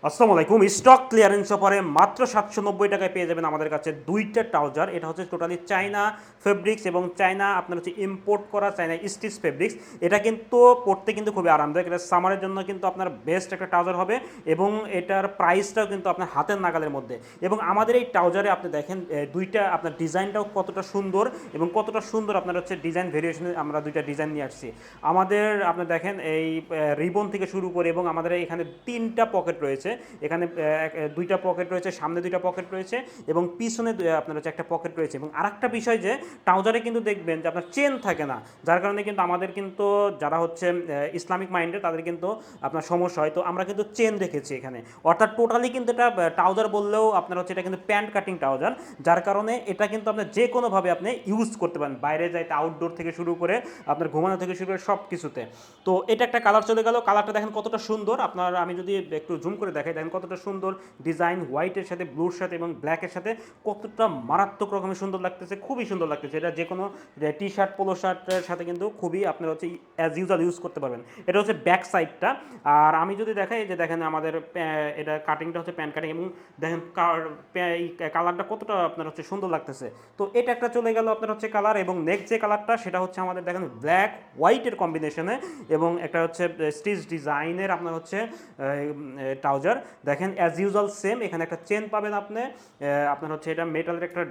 আসসালামু আলাইকুম। Stock clearance অফারে মাত্র 790 টাকায় পেয়ে যাবেন আমাদের কাছে দুইটা ট্রাউজার। এটা হচ্ছে টোটালি চায়না ফেব্রিক্স এবং চায়না আপনার হচ্ছে ইম্পোর্ট করা চায়না স্টিচ ফেব্রিক্স। এটা কিন্তু পরতে কিন্তু খুবই আরামদায়ক। এটা সামারের জন্য কিন্তু আপনার বেস্ট একটা ট্রাউজার হবে এবং এটার প্রাইসটাও কিন্তু আপনার হাতের নাগালের মধ্যে। এবং আমাদের এই ট্রাউজারে আপনি দেখেন দুইটা আপনার ডিজাইনটাও কতটা সুন্দর এবং কতটা সুন্দর আপনার হচ্ছে ডিজাইন ভেরিয়েশনে আমরা দুইটা ডিজাইন নিয়ে আসছি। আমাদের আপনি দেখেন এই রিবন থেকে শুরু করে এবং আমাদের এখানে তিনটা পকেট রয়েছে। এখানে দুইটা পকেট রয়েছে, সামনে দুইটা পকেট রয়েছে এবং পিছনে আপনার হচ্ছে একটা পকেট রয়েছে। এবং আরেকটা বিষয় যে ট্রাউজারে কিন্তু দেখবেন যে আপনার চেন থাকে না, যার কারণে কিন্তু আমাদের কিন্তু যারা হচ্ছে ইসলামিক মাইন্ডে তাদের কিন্তু আপনার সমস্যা হয়। তো আমরা কিন্তু চেন রেখেছি এখানে, অর্থাৎ টোটালি কিন্তু এটা ট্রাউজার বললেও আপনার হচ্ছে এটা কিন্তু প্যান্ট কাটিং ট্রাউজার, যার কারণে এটা কিন্তু আপনার যে কোনোভাবে আপনি ইউজ করতে পারেন, বাইরে যাইতে আউটডোর থেকে শুরু করে আপনার ঘুমানো থেকে শুরু করে সব কিছুতে। তো এটা একটা কালার চলে গেল, কালারটা দেখেন কতটা সুন্দর। আপনার আমি যদি একটু জুম করে দেখাই, দেখেন কতটা সুন্দর ডিজাইন, হোয়াইটের সাথে ব্লুর সাথে এবং ব্ল্যাকের সাথে কতটা মারাত্মক রকমের সুন্দর লাগতেছে, খুবই সুন্দর লাগতেছে। এটা যে কোনো টি শার্ট পোলো শার্টের সাথে কিন্তু খুবই আপনার হচ্ছে অ্যাজ ইউজাল ইউজ করতে পারবেন। এটা হচ্ছে ব্যাক সাইডটা। আর আমি যদি দেখাই যে দেখেন আমাদের এটা কাটিংটা হচ্ছে প্যান্ট কাটিং এবং দেখেন এই কালারটা কতটা আপনার হচ্ছে সুন্দর লাগতেছে। তো এটা একটা চলে গেল আপনার হচ্ছে কালার। এবং নেক্সট যে কালারটা সেটা হচ্ছে আমাদের দেখেন ব্ল্যাক হোয়াইটের কম্বিনেশনে এবং একটা হচ্ছে স্টিচ ডিজাইনের আপনার হচ্ছে ট্রাউজার। দেখেন অ্যাজ ইউজুয়াল সেম, এখানে একটা চেন পাবেন আপনি, আপনার হচ্ছে এটা মেটালের একটা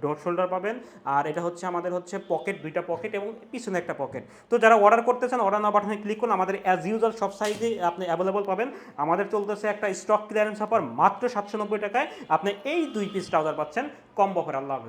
ডোর শোল্ডার পাবেন। আর এটা হচ্ছে আমাদের হচ্ছে পকেট, দুইটা পকেট এবং পিছনে একটা পকেট। তো যারা অর্ডার করতে চান অর্ডার নাও বাটনে ক্লিক করুন, আমাদের অ্যাজ ইউজুয়াল সব সাইজে আপনি অ্যাভেলেবল পাবেন। আমাদের চলতেছে একটা স্টক ক্লিয়ারেন্স অফার মাত্র 790 টাকায় আপনি এই দুই পিস ট্রাউজার পাচ্ছেন কম্বো অফার। আল্লাহ হাফেজ।